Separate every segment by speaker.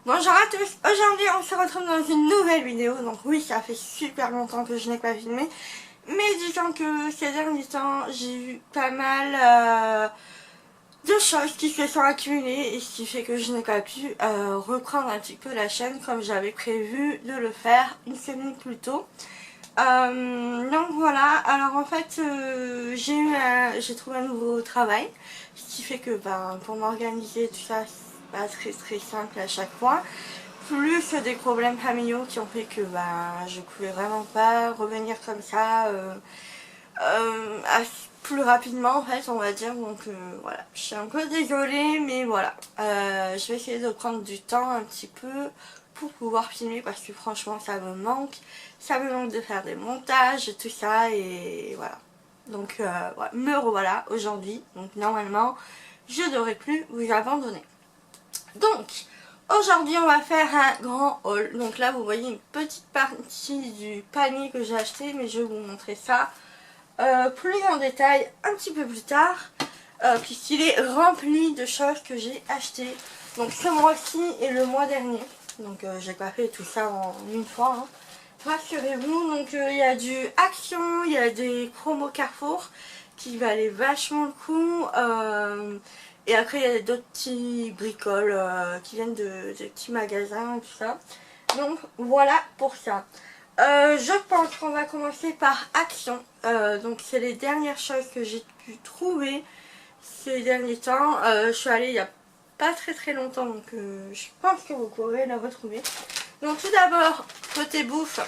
Speaker 1: Bonjour à tous, aujourd'hui on se retrouve dans une nouvelle vidéo. Donc oui, ça fait super longtemps que je n'ai pas filmé, mais disons que ces derniers temps j'ai eu pas mal de choses qui se sont accumulées, et ce qui fait que je n'ai pas pu reprendre un petit peu la chaîne comme j'avais prévu de le faire une semaine plus tôt. Donc voilà, alors en fait j'ai trouvé un nouveau travail, ce qui fait que pour m'organiser tout ça c'est pas très simple à chaque fois, plus des problèmes familiaux qui ont fait que je pouvais vraiment pas revenir comme ça plus rapidement en fait, on va dire. Donc voilà, je suis un peu désolée, mais voilà, je vais essayer de prendre du temps un petit peu pour pouvoir filmer, parce que franchement ça me manque de faire des montages et tout ça, et voilà. Donc voilà, me revoilà aujourd'hui, donc normalement je devrais plus vous abandonner. Donc aujourd'hui on va faire un grand haul. Donc là vous voyez une petite partie du panier que j'ai acheté, mais je vais vous montrer ça plus en détail un petit peu plus tard, puisqu'il est rempli de choses que j'ai achetées donc ce mois-ci et le mois dernier. Donc j'ai pas fait tout ça en une fois, hein. Rassurez-vous. Donc il y a du Action, il y a des promos Carrefour qui valaient vachement le coup, et après il y a d'autres petits bricoles qui viennent de petits magasins et tout ça. Donc voilà pour ça. Je pense qu'on va commencer par Action. Donc c'est les dernières choses que j'ai pu trouver ces derniers temps. Je suis allée il n'y a pas très longtemps, donc je pense que vous pourrez la retrouver. Donc tout d'abord, côté bouffe,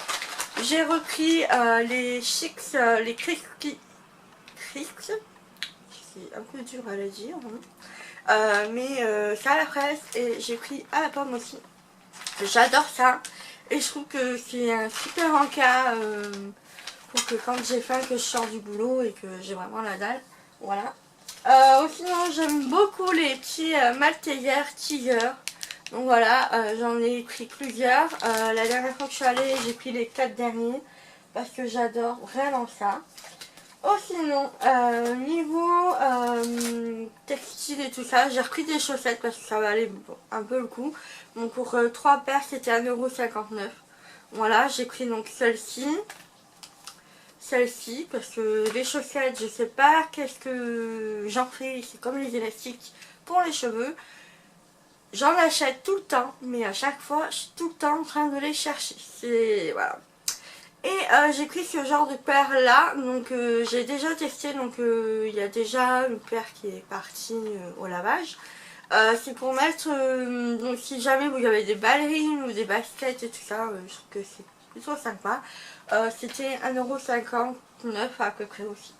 Speaker 1: j'ai repris les Chix, les Crisps. C'est un peu dur à le dire, hein. Mais c'est à la fraise, et j'ai pris à la pomme aussi. J'adore ça. Et je trouve que c'est un super encas pour que quand j'ai faim, que je sors du boulot et que j'ai vraiment la dalle. Voilà. Sinon j'aime beaucoup les petits Maltesers Tiger. Donc voilà, j'en ai pris plusieurs. La dernière fois que je suis allée, j'ai pris les 4 derniers parce que j'adore vraiment ça. Sinon, niveau textile et tout ça, j'ai repris des chaussettes parce que ça valait un peu le coup. Donc pour 3 paires, c'était 1,59 €. Voilà, j'ai pris donc celle-ci, parce que les chaussettes, je sais pas qu'est-ce que j'en fais, c'est comme les élastiques pour les cheveux. J'en achète tout le temps, mais à chaque fois, je suis tout le temps en train de les chercher. C'est... voilà. Et j'ai pris ce genre de paire là, donc j'ai déjà testé, donc il y a déjà une paire qui est partie au lavage. C'est pour mettre, donc si jamais vous avez des ballerines ou des baskets et tout ça, je trouve que c'est plutôt sympa. C'était 1,59 € à peu près aussi.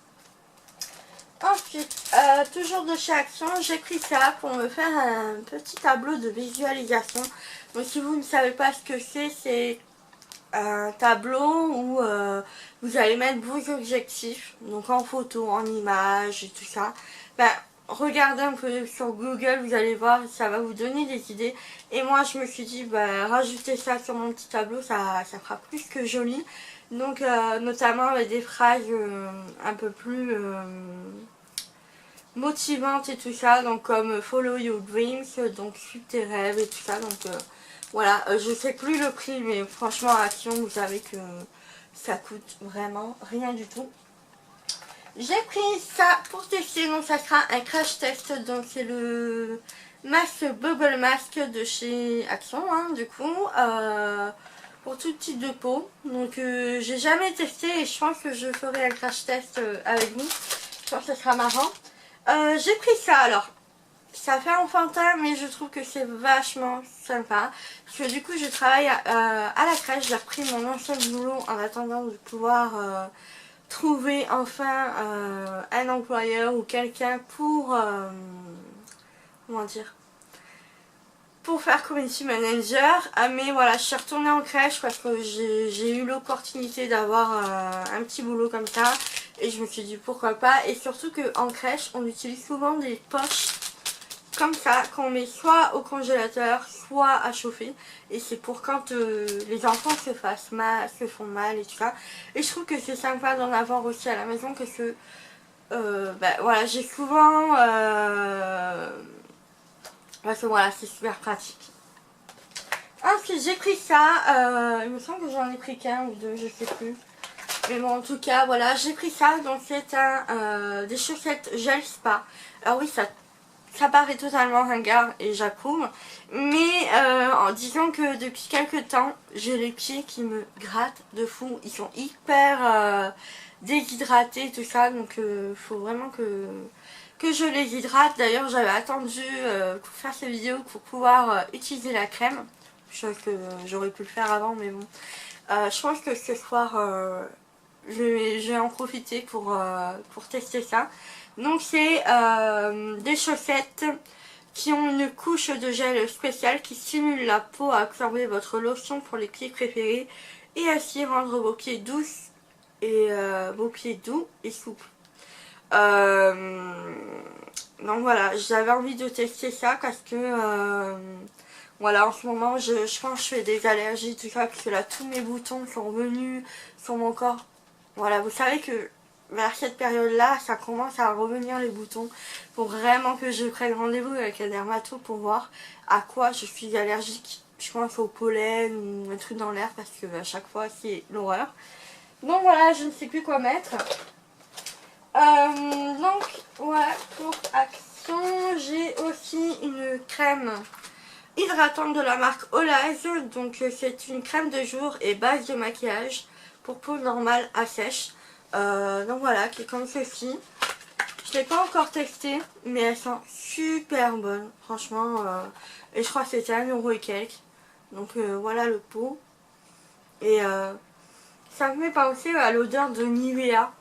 Speaker 1: Ensuite, toujours de chez Action, j'ai pris ça pour me faire un petit tableau de visualisation. Donc si vous ne savez pas ce que c'est un tableau où vous allez mettre vos objectifs, donc en photo, en image et tout ça. Regardez un peu sur Google, vous allez voir, ça va vous donner des idées. Et moi je me suis dit, rajouter ça sur mon petit tableau, ça fera plus que joli. Donc notamment avec des phrases un peu plus motivantes et tout ça, donc comme follow your dreams, donc suivre tes rêves et tout ça. Donc voilà, je sais plus le prix, mais franchement à Action, vous savez que ça coûte vraiment rien du tout. J'ai pris ça pour tester, donc ça sera un crash test. Donc c'est le masque Bubble Mask de chez Action, hein, du coup, pour tout type de peau. Donc j'ai jamais testé, et je pense que je ferai un crash test avec vous. Je pense que ça sera marrant. J'ai pris ça, alors ça fait enfantin, mais je trouve que c'est vachement sympa. Parce que du coup je travaille à la crèche, j'ai repris mon ancien boulot en attendant de pouvoir trouver enfin un employeur ou quelqu'un pour, comment dire, pour faire community manager. Mais voilà, je suis retournée en crèche parce que j'ai eu l'opportunité d'avoir un petit boulot comme ça. Et je me suis dit pourquoi pas. Et surtout qu'en crèche, on utilise souvent des poches comme ça, qu'on met soit au congélateur, soit à chauffer. Et c'est pour quand les enfants se font mal et tout ça. Et je trouve que c'est sympa d'en avoir aussi à la maison, parce que voilà, j'ai souvent... parce que voilà, c'est super pratique. Ensuite j'ai pris ça, il me semble que j'en ai pris qu'un ou deux, je sais plus. Mais bon, en tout cas, voilà, j'ai pris ça. Donc c'est des chaussettes gel spa. Alors oui, ça paraît totalement ringard et j'approuve. Mais en disant que depuis quelques temps, j'ai les pieds qui me grattent de fou. Ils sont hyper déshydratés, tout ça. Donc faut vraiment que je les hydrate. D'ailleurs, j'avais attendu pour faire cette vidéo pour pouvoir utiliser la crème. Chose que j'aurais pu le faire avant, mais bon. Je pense que ce soir, je vais en profiter pour tester ça. Donc c'est des chaussettes qui ont une couche de gel spécial qui stimule la peau à absorber votre lotion pour les pieds préférés et ainsi rendre vos pieds doux et souples. Donc voilà, j'avais envie de tester ça parce que voilà, en ce moment je pense que je fais des allergies, tout ça, parce que là tous mes boutons sont revenus sur mon corps. Voilà, vous savez que vers cette période-là, ça commence à revenir les boutons. Pour vraiment que je prenne rendez-vous avec un dermato pour voir à quoi je suis allergique. Je pense au pollen ou un truc dans l'air parce que à chaque fois c'est l'horreur. Donc voilà, je ne sais plus quoi mettre. Donc voilà, pour Action, j'ai aussi une crème hydratante de la marque Olaz. Donc c'est une crème de jour et base de maquillage pour peau normale à sèche. Donc voilà, qui est comme ceci. Je ne l'ai pas encore testé, mais elle sent super bonne, franchement. Et je crois que c'était 1 € et quelques. Donc voilà le pot. Et ça me fait penser à l'odeur de Nivea.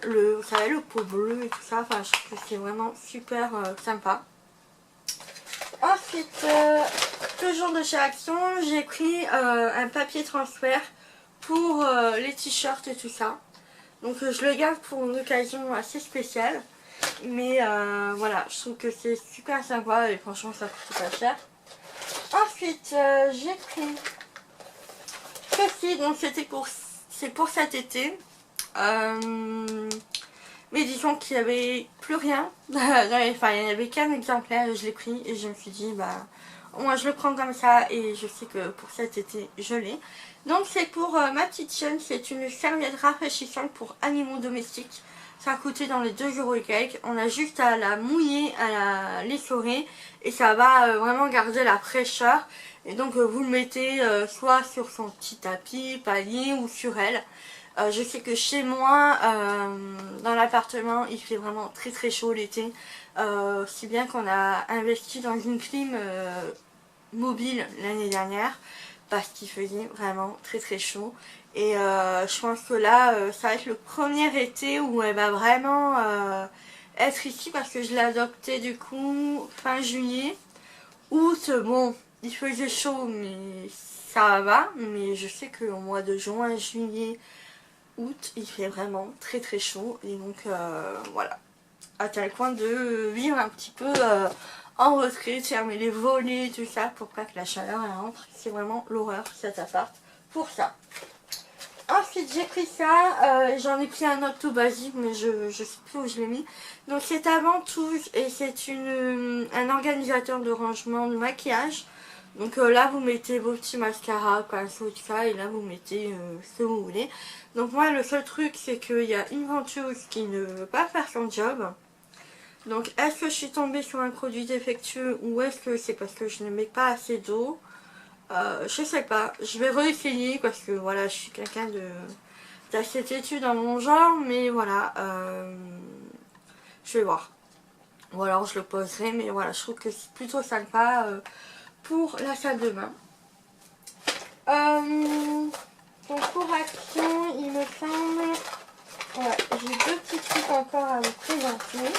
Speaker 1: Vous savez, le pot bleu et tout ça. Enfin, je trouve que c'est vraiment super sympa. Ensuite, toujours de chez Action, j'ai pris un papier transfert pour les t-shirts et tout ça. Donc je le garde pour une occasion assez spéciale. Mais voilà, je trouve que c'est super sympa et franchement ça coûte pas cher. Ensuite, j'ai pris ceci, donc c'est pour cet été. Mais disons qu'il n'y avait plus rien. Enfin, il n'y avait qu'un exemplaire et je l'ai pris et je me suis dit, bah, moi je le prends comme ça et je sais que pour cet été, je l'ai. Donc c'est pour ma petite chaîne, c'est une serviette rafraîchissante pour animaux domestiques. Ça a coûté dans les 2 € et quelques. On a juste à la mouiller, à l'essorer et ça va vraiment garder la fraîcheur. Et donc vous le mettez soit sur son petit tapis, palier ou sur elle. Je sais que chez moi, dans l'appartement, il fait vraiment très très chaud l'été. Si bien qu'on a investi dans une clim mobile l'année dernière. Parce qu'il faisait vraiment très très chaud. Et je pense que là, ça va être le premier été où elle va vraiment être ici. Parce que je l'ai adoptée du coup fin juillet. Août, bon, il faisait chaud mais ça va. Mais je sais qu'au mois de juin, juillet, août, il fait vraiment très très chaud. Et donc voilà. À tel point de vivre un petit peu en retrait, de fermer les volets, tout ça, pour pas que la chaleur entre. C'est vraiment l'horreur cet appart pour ça. Ensuite j'ai pris ça, j'en ai pris un autre tout basique mais je sais plus où je l'ai mis. Donc c'est à Ventouses et c'est un organisateur de rangement de maquillage. Donc là vous mettez vos petits mascaras, pinceaux, tout ça, et là vous mettez ce que vous voulez. Donc moi le seul truc c'est qu'il y a une ventouse qui ne veut pas faire son job. Donc est-ce que je suis tombée sur un produit défectueux ou est-ce que c'est parce que je ne mets pas assez d'eau? Je sais pas, je vais réessayer parce que voilà, je suis quelqu'un d'assez têtu dans mon genre, mais voilà, je vais voir. Ou alors je le poserai, mais voilà, je trouve que c'est plutôt sympa pour la salle de bain. Donc pour Action, il me semble, ouais, j'ai 2 petits trucs encore à vous présenter.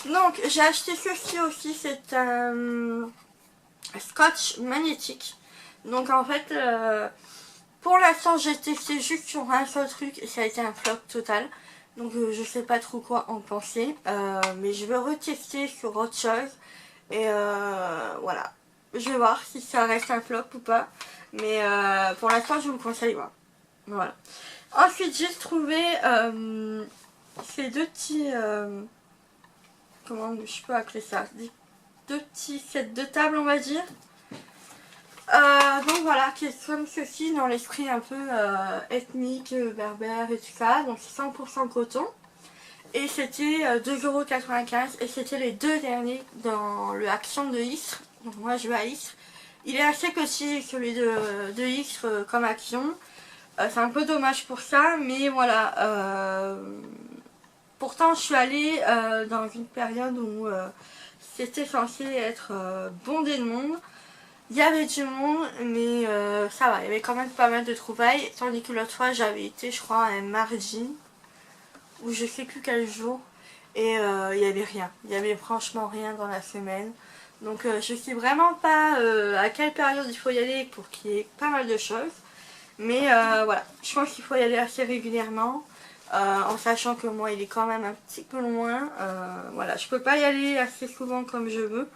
Speaker 1: Donc j'ai acheté ceci aussi, c'est un scotch magnétique. Donc en fait, pour l'instant j'ai testé juste sur un seul truc et ça a été un flop total. Donc je sais pas trop quoi en penser, mais je vais retester sur autre chose. Et voilà, je vais voir si ça reste un flop ou pas. Mais pour l'instant je vous conseille pas. Voilà. Ensuite j'ai trouvé ces 2 petits... comment je peux appeler ça, deux petits sets de table, on va dire. Donc voilà, qui est comme ceci dans l'esprit un peu ethnique, berbère et tout ça. Donc c'est 100% coton. Et c'était 2,95 € et c'était les deux derniers dans le Action de Istres. Donc moi je vais à Istres. Il est assez petit celui de Istres comme Action. C'est un peu dommage pour ça, mais voilà. Pourtant je suis allée dans une période où c'était censé être bondé de monde. Il y avait du monde, mais ça va, il y avait quand même pas mal de trouvailles. Tandis que l'autre fois j'avais été, je crois, un mardi, ou je sais plus quel jour, et il n'y avait rien. Il y avait franchement rien dans la semaine. Donc je sais vraiment pas à quelle période il faut y aller pour qu'il y ait pas mal de choses. Mais voilà, je pense qu'il faut y aller assez régulièrement. En sachant que moi il est quand même un petit peu loin. Voilà, je peux pas y aller assez souvent comme je veux.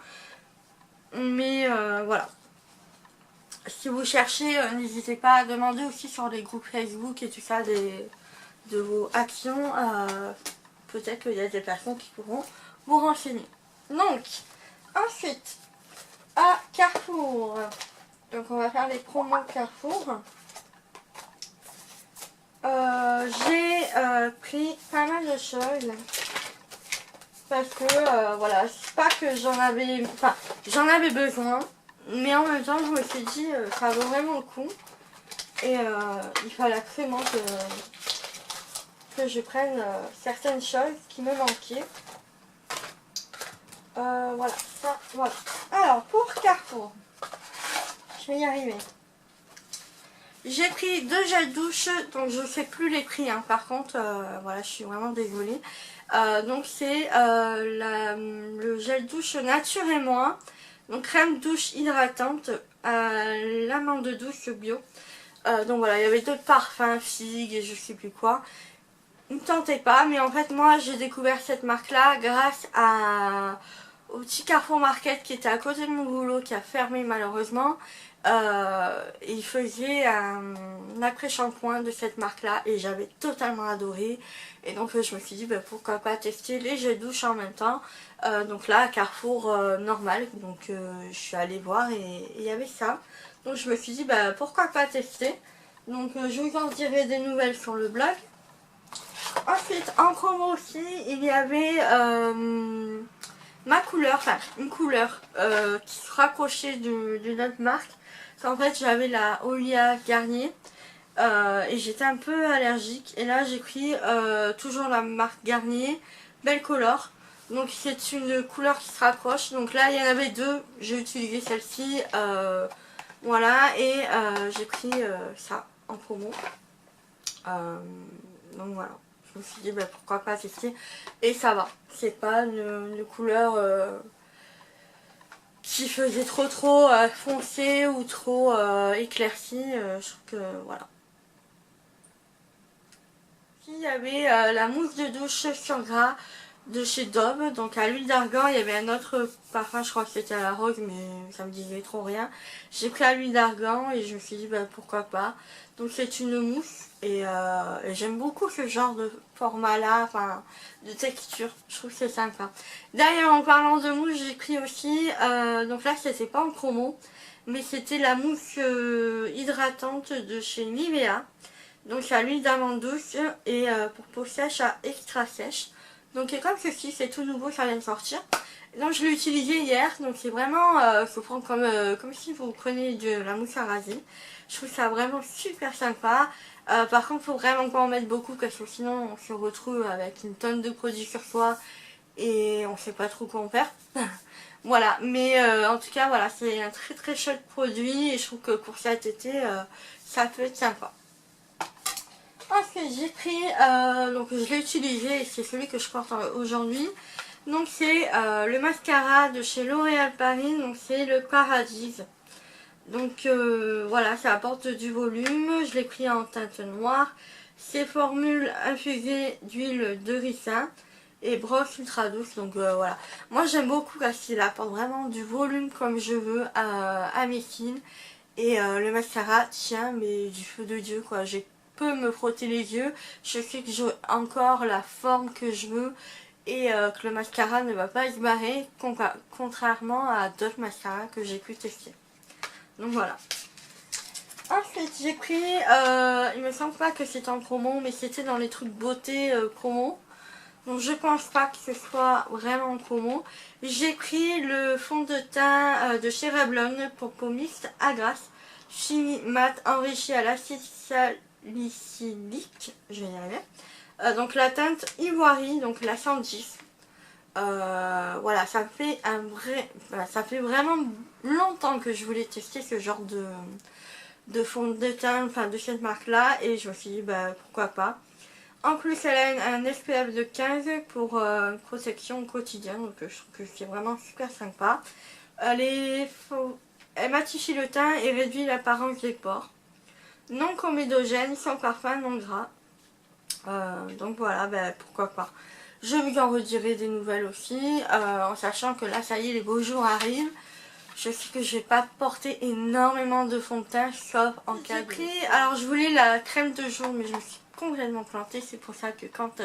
Speaker 1: Mais voilà. Si vous cherchez, n'hésitez pas à demander aussi sur les groupes Facebook et tout ça de vos actions. Peut-être qu'il y a des personnes qui pourront vous renseigner. Donc, ensuite, à Carrefour. Donc on va faire les promos Carrefour. J'ai pris pas mal de choses. Parce que voilà, c'est pas que j'en avais. Enfin, j'en avais besoin. Mais en même temps, je me suis dit, ça vaut vraiment le coup. Et il fallait absolument que je prenne certaines choses qui me manquaient. Voilà, ça, voilà. Alors, pour Carrefour, je vais y arriver. J'ai pris 2 gels douche, donc je ne sais plus les prix, hein. Par contre, voilà, je suis vraiment désolée. Donc c'est le gel douche Nature et Moi. Donc crème douche hydratante à l'amande douce bio. Donc voilà, il y avait d'autres parfums, figues et je sais plus quoi. Ne tentez pas, mais en fait moi j'ai découvert cette marque là grâce au petit Carrefour Market qui était à côté de mon boulot, qui a fermé malheureusement. Il faisait un après-shampoing de cette marque là et j'avais totalement adoré. Et donc je me suis dit bah, pourquoi pas tester les gels douche en même temps. Donc là Carrefour normal, donc je suis allée voir et il y avait ça. Donc je me suis dit bah, pourquoi pas tester. Donc je vous en dirai des nouvelles sur le blog. Ensuite en promo aussi il y avait ma couleur, enfin une couleur qui se rapprochait d'une autre marque. En fait j'avais la Olia Garnier et j'étais un peu allergique. Et là j'ai pris toujours la marque Garnier, Belle Color. Donc c'est une couleur qui se rapproche. Donc là il y en avait deux, j'ai utilisé celle-ci. Voilà, et j'ai pris ça en promo. Donc voilà. Je me suis dit bah, pourquoi pas tester. Et ça va. C'est pas une couleur qui faisait trop foncé ou trop éclairci. Je trouve que voilà. Il y avait la mousse de douche sur gras de chez Dove. Donc à l'huile d'argan, il y avait un autre parfum, je crois que c'était à la rose, mais ça me disait trop rien. J'ai pris à l'huile d'argan et je me suis dit bah, pourquoi pas. Donc c'est une mousse et j'aime beaucoup ce genre de format là, enfin de texture, je trouve que c'est sympa. D'ailleurs en parlant de mousse, j'ai pris aussi, donc là c'était pas en promo, mais c'était la mousse hydratante de chez Nivea. Donc à l'huile d'amande douce et pour peau sèche à extra sèche. Donc comme ceci, c'est tout nouveau, ça vient de sortir. Donc je l'ai utilisé hier, donc c'est vraiment, faut prendre comme si vous prenez de la mousse à raser. Je trouve ça vraiment super sympa. Par contre, il faut vraiment pas en mettre beaucoup parce que sinon on se retrouve avec une tonne de produits sur soi et on sait pas trop quoi en faire. Voilà, mais en tout cas, voilà, c'est un très très chouette produit et je trouve que pour cet été, ça peut être sympa. Ensuite j'ai pris, donc je l'ai utilisé et c'est celui que je porte aujourd'hui. Donc c'est le mascara de chez L'Oréal Paris, donc c'est le Paradise. Donc voilà, ça apporte du volume, je l'ai pris en teinte noire. C'est formule infusée d'huile de ricin et brosse ultra douce, donc voilà. Moi j'aime beaucoup parce qu'il apporte vraiment du volume comme je veux à mes cils. Et le mascara tient mais du feu de Dieu quoi, j'ai peux me frotter les yeux, je sais que j'ai encore la forme que je veux et que le mascara ne va pas se barrer, contrairement à d'autres mascaras que j'ai pu tester. Donc voilà. Ensuite j'ai pris, il me semble pas que c'était en promo, mais c'était dans les trucs beauté promo. Donc je pense pas que ce soit vraiment en promo. J'ai pris le fond de teint de chez Revlon pour peau mixte à grasse. Fini mat enrichi à l'acide salicylique. Je vais y arriver. Donc la teinte Ivory, donc la 110. Voilà, ça fait ça fait vraiment longtemps que je voulais tester ce genre de fond de teint, enfin de cette marque là, et je me suis dit bah pourquoi pas. En plus elle a un SPF de 15 pour protection quotidienne, donc je trouve que c'est vraiment super sympa. Elle matifie le teint et réduit l'apparence des pores. Non comédogène, sans parfum, non gras. Donc voilà, bah, pourquoi pas. Je vous en redirai des nouvelles aussi, en sachant que là ça y est, les beaux jours arrivent. Je sais que je vais pas porter énormément de fond de teint, sauf en cas de... Alors je voulais la crème de jour, mais je me suis complètement plantée. C'est pour ça que quand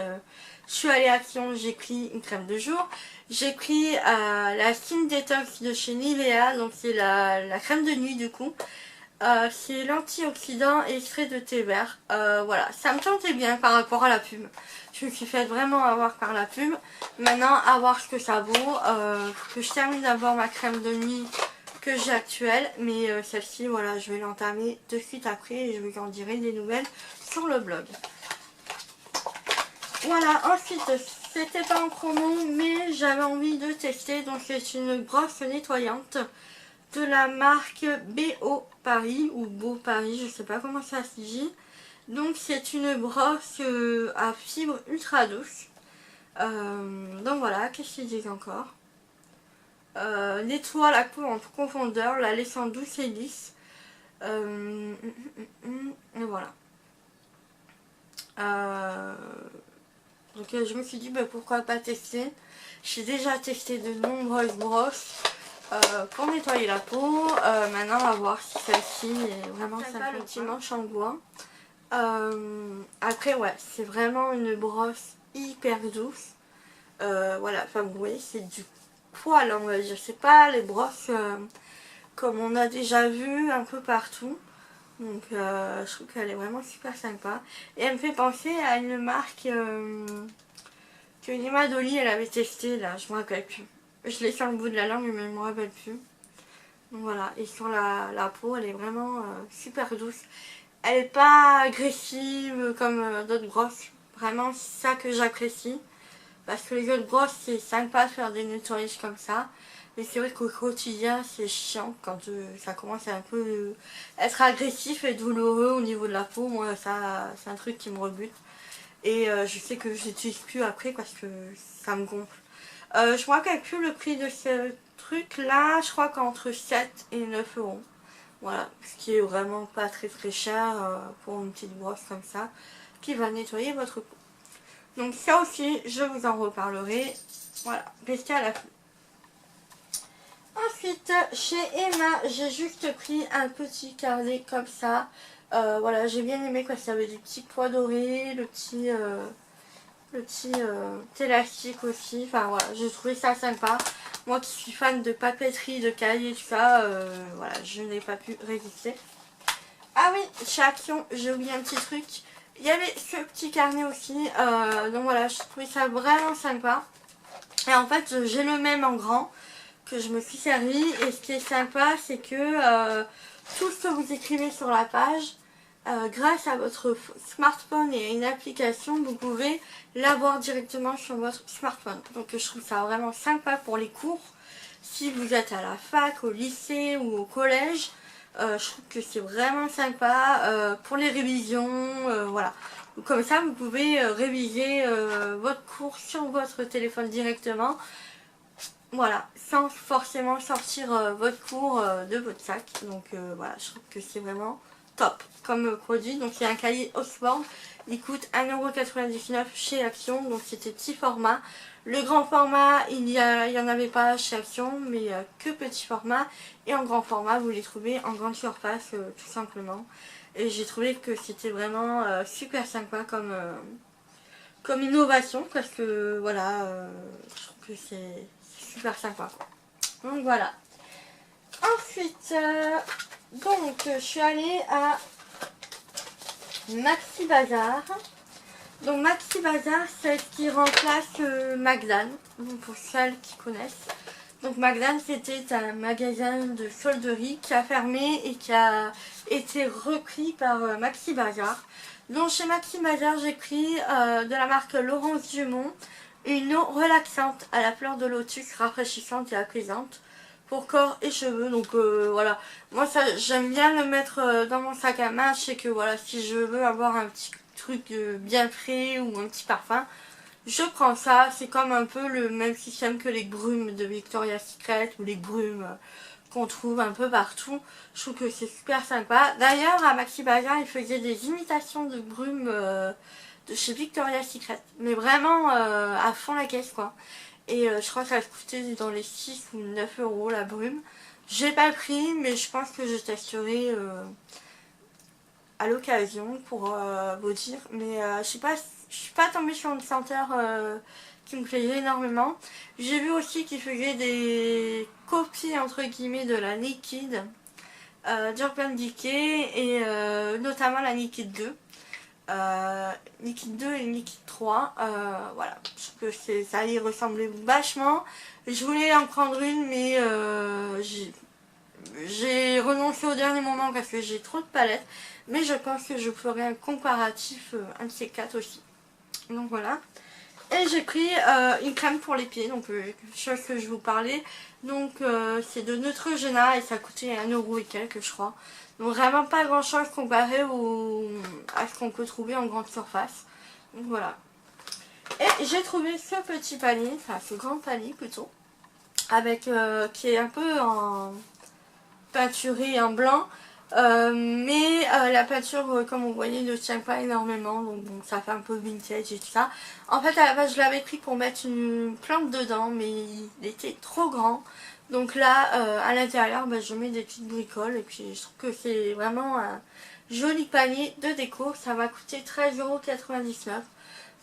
Speaker 1: je suis allée à Action, j'ai pris une crème de jour. J'ai pris la Skin Detox de chez Nivea, donc c'est la crème de nuit du coup. C'est l'antioxydant et extrait de thé vert. Voilà, ça me tentait bien par rapport à la pub. Je me suis fait vraiment avoir par la pub. Maintenant, à voir ce que ça vaut. Que je termine d'avoir ma crème de nuit que j'ai actuelle. Mais celle-ci, voilà, je vais l'entamer de suite après et je vous en dirai des nouvelles sur le blog. Voilà, ensuite, c'était pas en promo, mais j'avais envie de tester. Donc c'est une brosse nettoyante de la marque BO Paris ou Beau Paris, je sais pas comment ça se dit. Donc c'est une brosse à fibres ultra douce. Donc voilà, qu'est-ce qu'ils disent encore, nettoie la peau en profondeur, la laissant douce et lisse. Et voilà. Donc je me suis dit bah, pourquoi pas tester. J'ai déjà testé de nombreuses brosses pour nettoyer la peau. Maintenant on va voir si celle-ci est vraiment sympa, le petit manche en bois. Après ouais, c'est vraiment une brosse hyper douce. Voilà, enfin vous voyez c'est du poil, on va dire. C'est pas les brosses comme on a déjà vu un peu partout. Donc je trouve qu'elle est vraiment super sympa. Et elle me fait penser à une marque que Nima Dolly elle avait testée là, je me rappelle plus. Je l'ai sur le bout de la langue mais je me rappelle plus. Donc voilà, et sur la peau elle est vraiment super douce. Elle n'est pas agressive comme d'autres brosses. Vraiment c'est ça que j'apprécie. Parce que les autres brosses c'est sympa de faire des nettoyages comme ça. Mais c'est vrai qu'au quotidien c'est chiant quand ça commence à un peu être agressif et douloureux au niveau de la peau. Moi ça c'est un truc qui me rebute. Et je sais que je n'utilise plus après parce que ça me gonfle. Je me rappelle plus le prix de ce truc là. Je crois qu'entre 7 et 9 euros. Voilà, ce qui est vraiment pas très très cher pour une petite brosse comme ça qui va nettoyer votre peau. Donc ça aussi, je vous en reparlerai. Voilà, restez à l'affût. Ensuite, chez Emma, j'ai juste pris un petit carnet comme ça. Voilà, j'ai bien aimé quand ça avait des petits pois dorés, le petit élastique aussi. Enfin voilà, j'ai trouvé ça sympa. Moi qui suis fan de papeterie, de cahiers, tout ça, voilà, je n'ai pas pu résister. Ah oui, chez Action, j'ai oublié un petit truc. Il y avait ce petit carnet aussi. Donc voilà, je trouvais ça vraiment sympa. Et en fait, j'ai le même en grand que je me suis servi. Et ce qui est sympa, c'est que tout ce que vous écrivez sur la page, grâce à votre smartphone et à une application, vous pouvez l'avoir directement sur votre smartphone. Donc je trouve ça vraiment sympa pour les cours. Si vous êtes à la fac, au lycée ou au collège, je trouve que c'est vraiment sympa pour les révisions, voilà. Comme ça, vous pouvez réviser votre cours sur votre téléphone directement, voilà, sans forcément sortir votre cours de votre sac. Donc voilà, je trouve que c'est vraiment top comme produit. Donc il y a un cahier Oxford, il coûte 1,99 € chez Action, donc c'était petit format. Le grand format, il y en avait pas chez Action, mais que petit format. Et en grand format, vous les trouvez en grande surface, tout simplement. Et j'ai trouvé que c'était vraiment super sympa comme innovation parce que voilà, je trouve que c'est super sympa quoi. Donc voilà. Ensuite, donc je suis allée à Maxi Bazar. Donc Maxi Bazar, c'est ce qui remplace Magdan, pour celles qui connaissent. Donc Magdan, c'était un magasin de solderie qui a fermé et qui a été repris par Maxi Bazar. Donc chez Maxi Bazar, j'ai pris de la marque Laurence Dumont une eau relaxante à la fleur de lotus, rafraîchissante et apaisante pour corps et cheveux. Donc voilà, moi ça j'aime bien le mettre dans mon sac à main. Je sais que voilà, si je veux avoir un petit truc bien frais ou un petit parfum, je prends ça. C'est comme un peu le même système que les grumes de Victoria's Secret ou les grumes qu'on trouve un peu partout. Je trouve que c'est super sympa. D'ailleurs à Maxi Bazar ils faisaient des imitations de grumes de chez Victoria's Secret, mais vraiment à fond la caisse quoi. Et je crois que ça coûtait dans les 6 ou 9 euros la brume. J'ai pas pris, mais je pense que je testerai à l'occasion pour vous dire. Mais je sais pas, je suis pas tombée sur une senteur qui me plaisait énormément. J'ai vu aussi qu'ils faisaient des copies entre guillemets de la Liquid d'Urban Decay et notamment la Liquid 2. Liquid 2 et Liquid 3, voilà, je trouve que ça y ressemblait vachement. Je voulais en prendre une, mais j'ai renoncé au dernier moment parce que j'ai trop de palettes. Mais je pense que je ferai un comparatif, un de ces quatre aussi. Donc voilà. Et j'ai pris une crème pour les pieds, donc chose que je vous parlais. Donc c'est de Neutrogena et ça coûtait 1 euro et quelques je crois. Donc vraiment pas grand chose comparé à ce qu'on peut trouver en grande surface. Donc voilà. Et j'ai trouvé ce petit panier, enfin ce grand panier plutôt, avec qui est un peu en peinturé en blanc. Mais la peinture comme vous voyez ne tient pas énormément, donc bon, ça fait un peu vintage et tout ça. En fait à la base je l'avais pris pour mettre une plante dedans, mais il était trop grand. Donc là à l'intérieur je mets des petites bricoles et puis je trouve que c'est vraiment un joli panier de déco. Ça m'a coûté 13,99 €.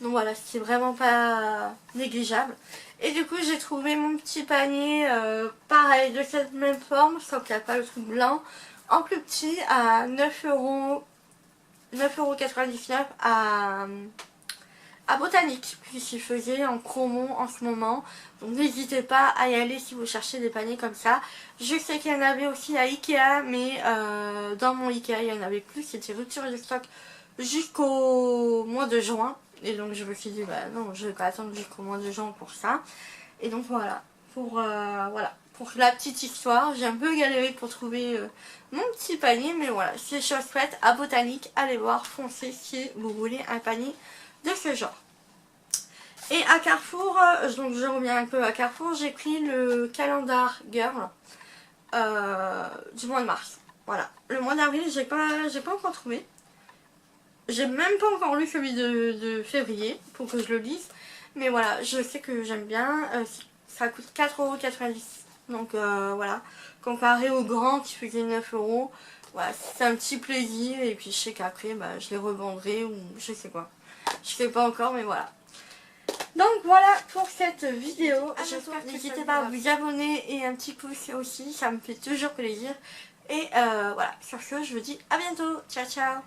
Speaker 1: Donc voilà, c'est vraiment pas négligeable. Et du coup j'ai trouvé mon petit panier pareil de cette même forme, sauf qu'il n'y a pas le truc blanc, en plus petit à 9,99 € à Botanique, puisqu'il faisait en promo en ce moment. Donc n'hésitez pas à y aller si vous cherchez des paniers comme ça. Je sais qu'il y en avait aussi à Ikea, mais dans mon Ikea il n'y en avait plus, c'était rupture de stock jusqu'au mois de juin. Et donc je me suis dit bah non, je vais pas attendre jusqu'au mois de juin pour ça. Et donc voilà, pour la petite histoire, j'ai un peu galéré pour trouver mon petit panier, mais voilà, c'est chose faite à Botanique. Allez voir, foncez si vous voulez un panier de ce genre. Et à Carrefour, donc je reviens un peu à Carrefour, j'ai pris le calendar girl du mois de mars. Voilà, le mois d'avril j'ai pas encore trouvé. J'ai même pas encore lu celui de février pour que je le lise. Mais voilà, je sais que j'aime bien. Ça coûte 4,90 €. Donc voilà, comparé au grand qui faisait 9 €. Voilà, c'est un petit plaisir. Et puis je sais qu'après, je les revendrai ou je sais quoi. Je sais pas encore, mais voilà. Donc voilà pour cette vidéo. N'hésitez pas à vous abonner et un petit pouce aussi. Ça me fait toujours plaisir. Et voilà, sur ce, je vous dis à bientôt. Ciao, ciao.